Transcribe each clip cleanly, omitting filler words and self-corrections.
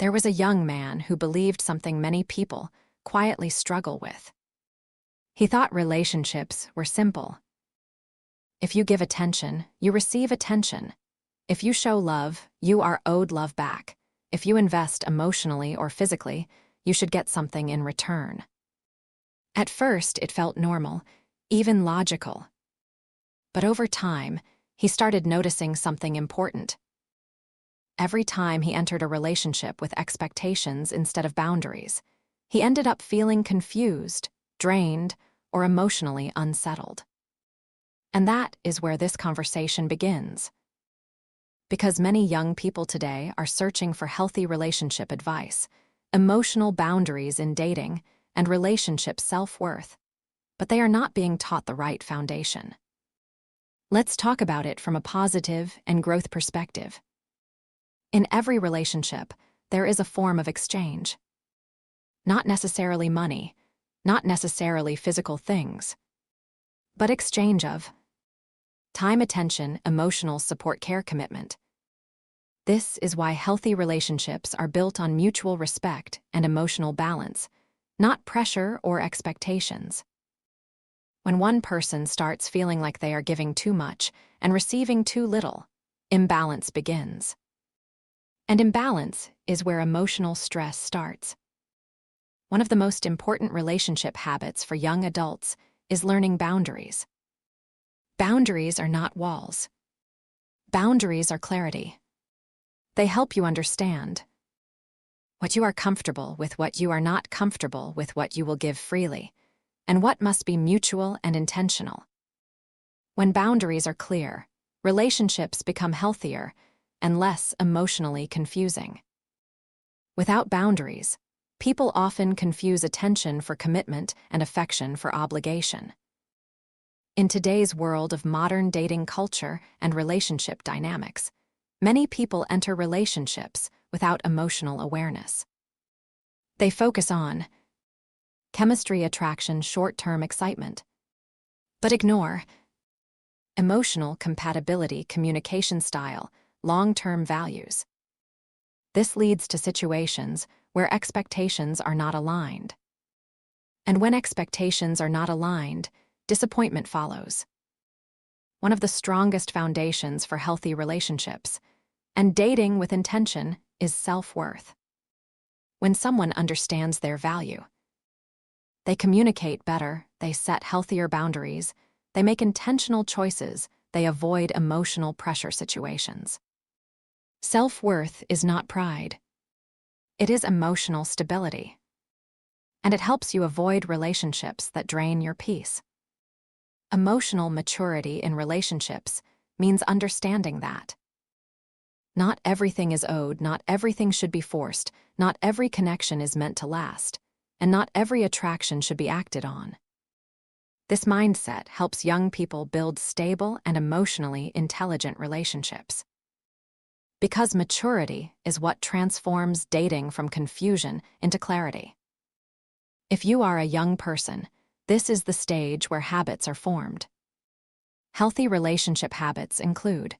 There was a young man who believed something many people quietly struggle with. He thought relationships were simple. If you give attention, you receive attention. If you show love, you are owed love back. If you invest emotionally or physically, you should get something in return. At first, it felt normal, even logical. But over time, he started noticing something important. Every time he entered a relationship with expectations instead of boundaries, he ended up feeling confused, drained, or emotionally unsettled. And that is where this conversation begins. Because many young people today are searching for healthy relationship advice, emotional boundaries in dating, and relationship self-worth, but they are not being taught the right foundation. Let's talk about it from a positive and growth perspective. In every relationship, there is a form of exchange. Not necessarily money, not necessarily physical things, but exchange of time, attention, emotional support, care, commitment. This is why healthy relationships are built on mutual respect and emotional balance, not pressure or expectations. When one person starts feeling like they are giving too much and receiving too little, imbalance begins. And imbalance is where emotional stress starts. One of the most important relationship habits for young adults is learning boundaries. Boundaries are not walls. Boundaries are clarity. They help you understand what you are comfortable with, what you are not comfortable with, what you will give freely, and what must be mutual and intentional. When boundaries are clear, relationships become healthier and less emotionally confusing. Without boundaries, people often confuse attention for commitment and affection for obligation. In today's world of modern dating culture and relationship dynamics, many people enter relationships without emotional awareness. They focus on chemistry, attraction, short-term excitement, but ignore emotional compatibility, communication style, long-term values. This leads to situations where expectations are not aligned. And when expectations are not aligned, disappointment follows. One of the strongest foundations for healthy relationships and dating with intention is self-worth. When someone understands their value, they communicate better, they set healthier boundaries, they make intentional choices, they avoid emotional pressure situations. Self-worth is not pride. It is emotional stability. And it helps you avoid relationships that drain your peace. Emotional maturity in relationships means understanding that not everything is owed, not everything should be forced, not every connection is meant to last, and not every attraction should be acted on. This mindset helps young people build stable and emotionally intelligent relationships. Because maturity is what transforms dating from confusion into clarity. If you are a young person, this is the stage where habits are formed. Healthy relationship habits include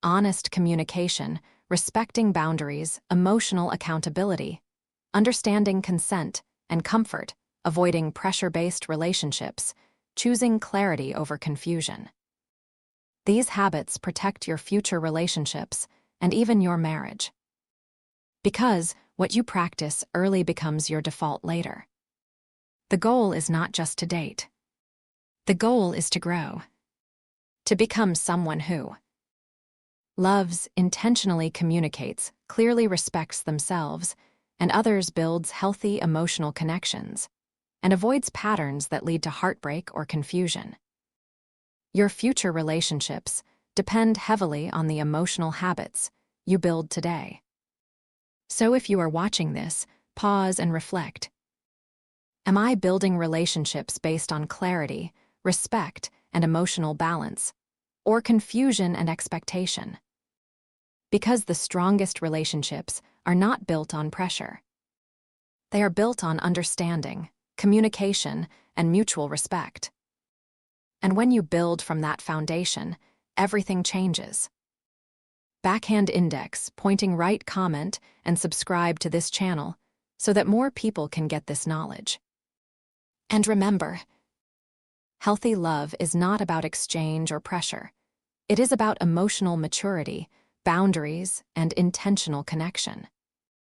honest communication, respecting boundaries, emotional accountability, understanding consent and comfort, avoiding pressure-based relationships, choosing clarity over confusion. These habits protect your future relationships and even your marriage. Because what you practice early becomes your default later. The goal is not just to date. The goal is to grow. To become someone who loves, intentionally communicates, clearly respects themselves and others, builds healthy emotional connections, and avoids patterns that lead to heartbreak or confusion. Your future relationships depend heavily on the emotional habits you build today. So if you are watching this, pause and reflect. Am I building relationships based on clarity, respect, and emotional balance, or confusion and expectation? Because the strongest relationships are not built on pressure. They are built on understanding, communication, and mutual respect. And when you build from that foundation, everything changes. backhand index, pointing right comment, and subscribe to this channel so that more people can get this knowledge. And remember, healthy love is not about exchange or pressure. It is about emotional maturity, boundaries, and intentional connection.